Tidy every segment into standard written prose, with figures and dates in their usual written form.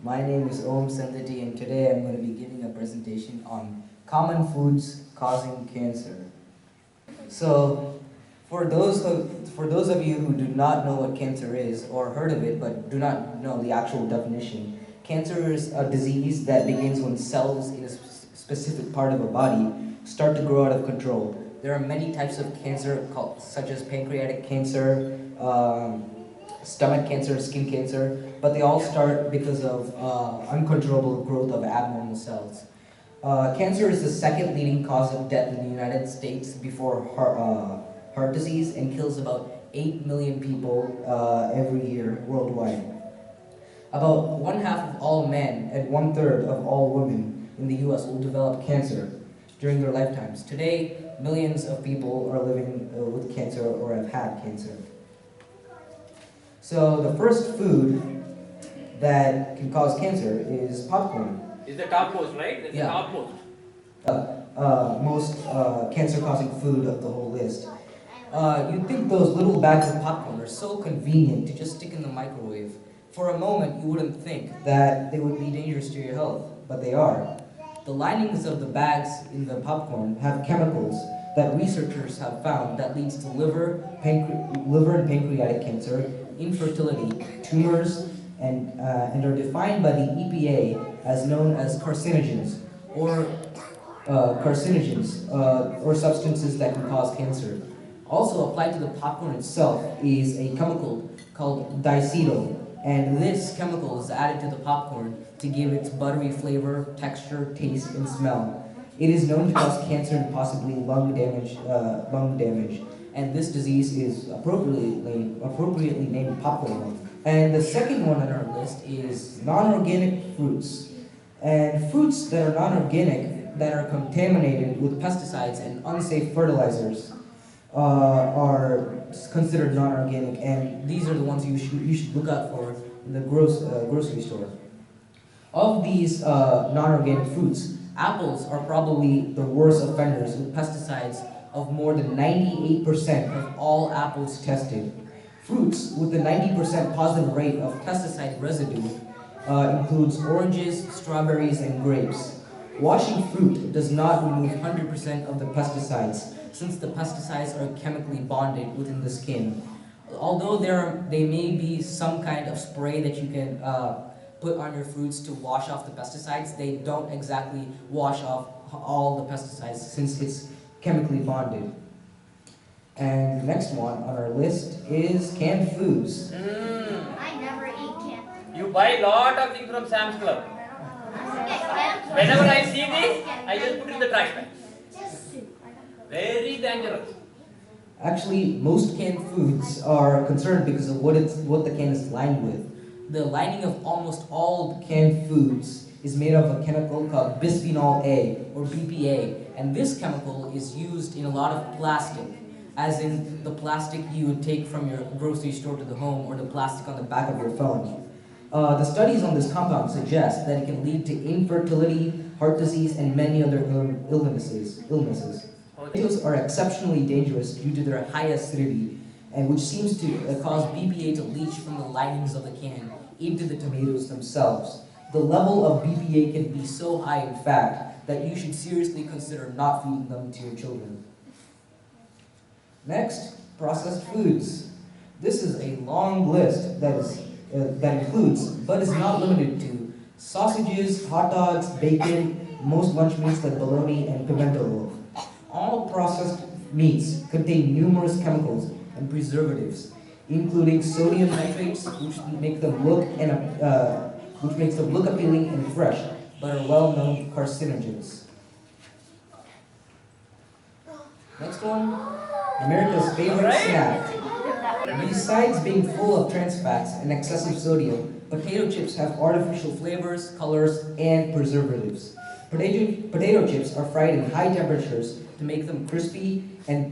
My name is Senthatti, and today I'm going to be giving a presentation on common foods causing cancer. So, for those of you who do not know what cancer is or heard of it but do not know the actual definition, cancer is a disease that begins when cells in a specific part of a body start to grow out of control. There are many types of cancer, such as pancreatic cancer, stomach cancer, skin cancer, but they all start because of uncontrollable growth of abnormal cells. Cancer is the second leading cause of death in the United States before heart disease and kills about 8 million people every year worldwide. About one half of all men and one third of all women in the US will develop cancer during their lifetimes. Today, millions of people are living with cancer or have had cancer. So the first food that can cause cancer is popcorn. It's the top post, right? It's the top post. Most cancer-causing food of the whole list. You'd think those little bags of popcorn are so convenient to just stick in the microwave. For a moment, you wouldn't think that they would be dangerous to your health, but they are. The linings of the bags in the popcorn have chemicals that researchers have found that leads to liver and pancreatic cancer, infertility, tumors, and are defined by the EPA as known as carcinogens, or substances that can cause cancer. Also applied to the popcorn itself is a chemical called diacetyl, and this chemical is added to the popcorn to give its buttery flavor, texture, taste, and smell. It is known to cause cancer and possibly lung damage, and this disease is appropriately named popcorn lung. And the second one on our list is non-organic fruits. And fruits that are non-organic, that are contaminated with pesticides and unsafe fertilizers, are considered non-organic, and these are the ones you should look out for in the grocery store. Of these non-organic fruits, apples are probably the worst offenders with pesticides of more than 98% of all apples tested. Fruits with a 90% positive rate of pesticide residue includes oranges, strawberries, and grapes. Washing fruit does not remove 100% of the pesticides, since the pesticides are chemically bonded within the skin. Although there may be some kind of spray that you can put on your fruits to wash off the pesticides, they don't exactly wash off all the pesticides since it's chemically bonded. And the next one on our list is canned foods. I never eat canned food. You buy a lot of things from Sam's Club. Whenever I see this, I just put it in the trash bag. Very dangerous. Actually, most canned foods are concerned because of what the can is lined with. The lining of almost all canned foods is made of a chemical called bisphenol A, or BPA, and this chemical is used in a lot of plastic, as in the plastic you would take from your grocery store to the home, or the plastic on the back of your phone. The studies on this compound suggest that it can lead to infertility, heart disease, and many other illnesses. Tomatoes are exceptionally dangerous due to their high acidity, and which seems to cause BPA to leach from the linings of the can into the tomatoes themselves. The level of BPA can be so high, in fact, that you should seriously consider not feeding them to your children. Next, processed foods. This is a long list that includes, but is not limited to, sausages, hot dogs, bacon, most lunch meats like bologna and pimento loaf. All processed meats contain numerous chemicals and preservatives, including sodium nitrates, which makes them look appealing and fresh, but are well-known carcinogens. Next one, America's favorite snack. Besides being full of trans fats and excessive sodium, potato chips have artificial flavors, colors, and preservatives. Potato chips are fried in high temperatures to make them crispy,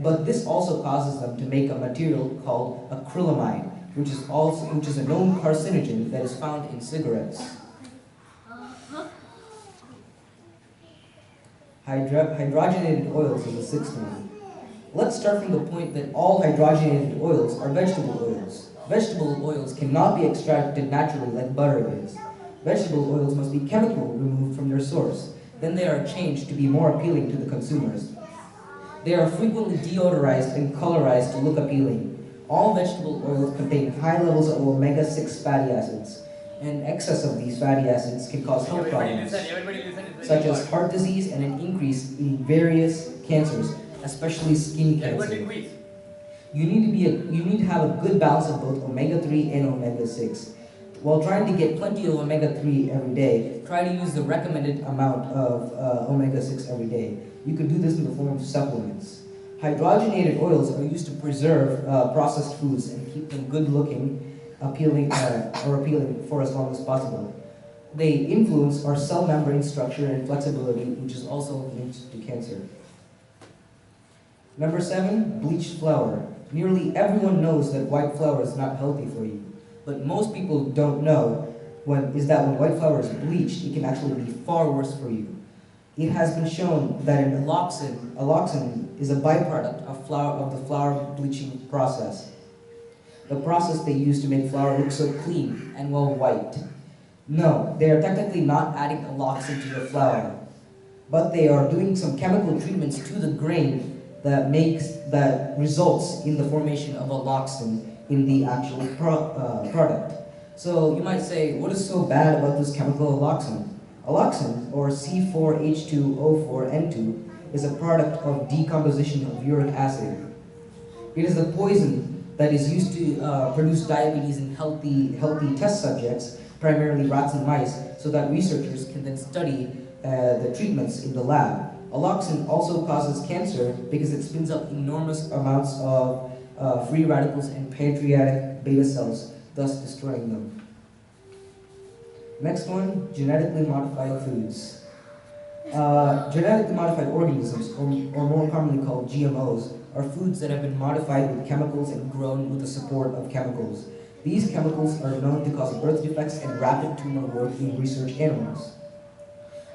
but this also causes them to make a material called acrylamide, which is a known carcinogen that is found in cigarettes. Hydrogenated oils is the sixth one. Let's start from the point that all hydrogenated oils are vegetable oils. Vegetable oils cannot be extracted naturally like butter is. Vegetable oils must be chemical removed from their source. Then they are changed to be more appealing to the consumers. They are frequently deodorized and colorized to look appealing. All vegetable oils contain high levels of omega-6 fatty acids, and excess of these fatty acids can cause health problems, such as heart disease and an increase in various cancers, especially skin cancer. You need to have a good balance of both omega-3 and omega-6. While trying to get plenty of omega-3 every day, try to use the recommended amount of omega-6 every day. You could do this in the form of supplements. Hydrogenated oils are used to preserve processed foods and keep them good-looking, appealing for as long as possible. They influence our cell membrane structure and flexibility, which is also linked to cancer. Number 7, bleached flour. Nearly everyone knows that white flour is not healthy for you, but most people don't know when white flour is bleached, it can actually be far worse for you. It has been shown that an alloxan is a byproduct of the flour bleaching process. The process they use to make flour look so clean and well white. No, they are technically not adding alloxan to the flour, but they are doing some chemical treatments to the grain that results in the formation of alloxan in the actual product. So you might say, what is so bad about this chemical alloxan? Alloxan, or C4H2O4N2, is a product of decomposition of uric acid. It is a poison that is used to produce diabetes in healthy test subjects, primarily rats and mice, so that researchers can then study the treatments in the lab. Alloxan also causes cancer because it spins up enormous amounts of free radicals and pancreatic beta cells, thus destroying them. Next one, genetically modified foods. Genetically modified organisms, or more commonly called GMOs, are foods that have been modified with chemicals and grown with the support of chemicals. These chemicals are known to cause birth defects and rapid tumor growth in research animals.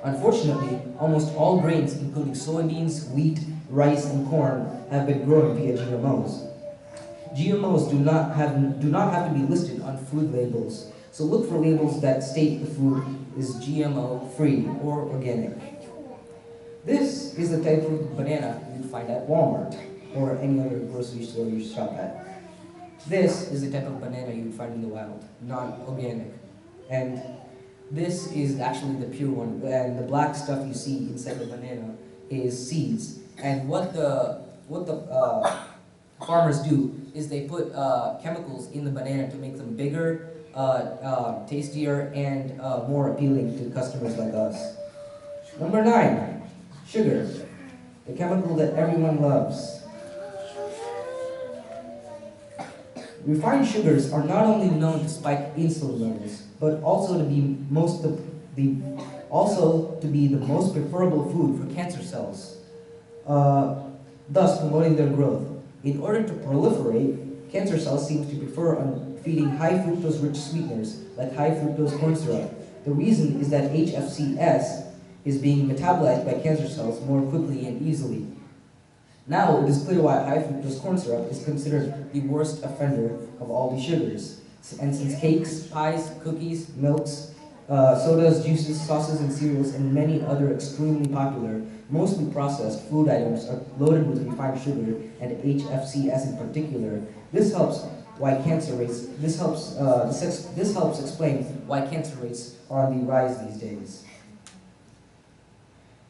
Unfortunately, almost all grains, including soybeans, wheat, rice, and corn, have been grown via GMOs. GMOs do not have to be listed on food labels, so look for labels that state the food is GMO-free or organic. This is the type of banana you'd find at Walmart or any other grocery store you shop at. This is the type of banana you'd find in the wild, non-organic. And this is actually the pure one, and the black stuff you see inside the banana is seeds. And what the farmers do is they put chemicals in the banana to make them bigger, tastier, and more appealing to customers like us. Number 9, sugar, the chemical that everyone loves. Refined sugars are not only known to spike insulin levels, but also to be the most preferable food for cancer cells, thus promoting their growth. In order to proliferate, cancer cells seem to prefer feeding high fructose rich sweeteners like high fructose corn syrup. The reason is that HFCS is being metabolized by cancer cells more quickly and easily. Now it is clear why high fructose corn syrup is considered the worst offender of all the sugars. And since cakes, pies, cookies, milks, sodas, juices, sauces, and cereals, and many other extremely popular, mostly processed food items are loaded with refined sugar and HFCS in particular, this helps explain why cancer rates are on the rise these days.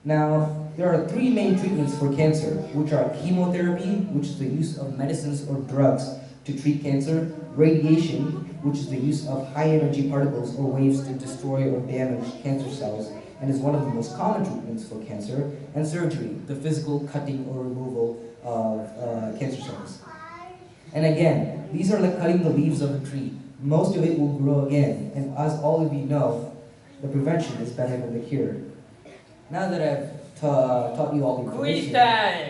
Now, there are 3 main treatments for cancer, which are chemotherapy, which is the use of medicines or drugs to treat cancer, radiation, which is the use of high-energy particles or waves to destroy or damage cancer cells, and is one of the most common treatments for cancer, and surgery, the physical cutting or removal of cancer cells. And again, these are like cutting the leaves of a tree. Most of it will grow again, and as all of you know, the prevention is better than the cure. Now that I've taught you all the information,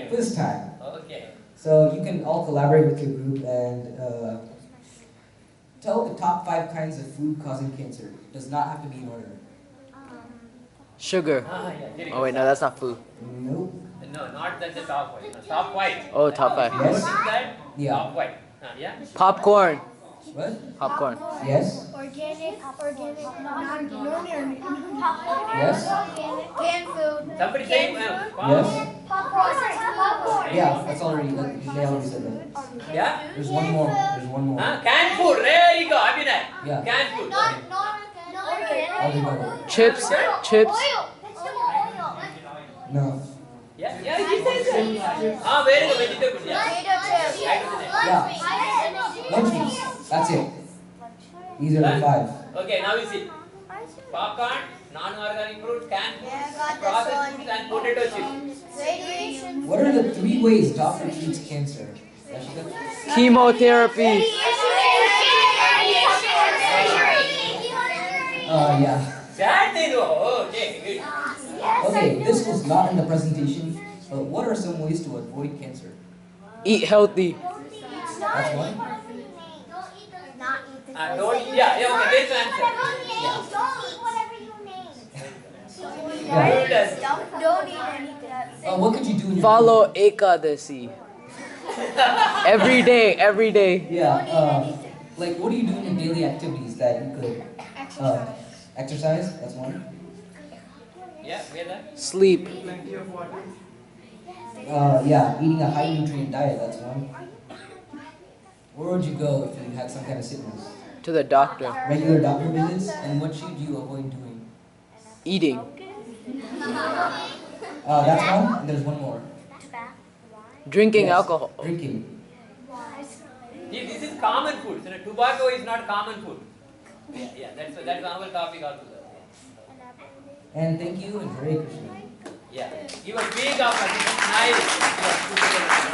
quiz time. Okay. So you can all collaborate with your group and tell the top 5 kinds of food causing cancer. It does not have to be in order. Sugar. Yeah, Oh wait, no, that's not food. Nope. No, not that the top white. No, top white. Oh, top 5. Yes. That? Yeah. Top white. Yeah. Popcorn. What? Popcorn. Yes. Organic, non-organic, Yes. canned food. Somebody say Yes. Popcorn. Yeah, that's already. They already said that. Yeah? There's one more. There's one more. Canned food. There you go. Abhinay. Yeah. Canned food. How do you know? Chips. Chips. No. Yeah, yeah, he says it. Very good. Vegetable. Yeah. Yeah. Munchies. That's it. These are the 5. Okay, now we see. Popcorn, non-organic fruit, canned food, processed foods, and potato chips. What are the 3 ways doctor treats cancer? Chemotherapy. Yeah. That they know. Okay, good. Okay, this was not in the presentation, but what are some ways to avoid cancer? Eat healthy. That's one. Don't eat. Yeah, okay, there's the answer. Yeah. Don't eat anything. What could you do in your Follow Ekadasi. Every day. Every day. Yeah. Like, what do you do in your daily activities that you could exercise? That's one. Yeah, where that? Sleep. Yeah, eating a high nutrient diet. That's one. Where would you go if you had some kind of sickness? To the doctor. Regular doctor visits, and what should you avoid doing? Eating. That's one. And there's one more. Drinking Yes, alcohol. Drinking. This is common food. So, tobacco is not common food. Yeah, that's another topic also. And thank you and Hare Krishna. Yeah. You were big up. Nice. Yeah.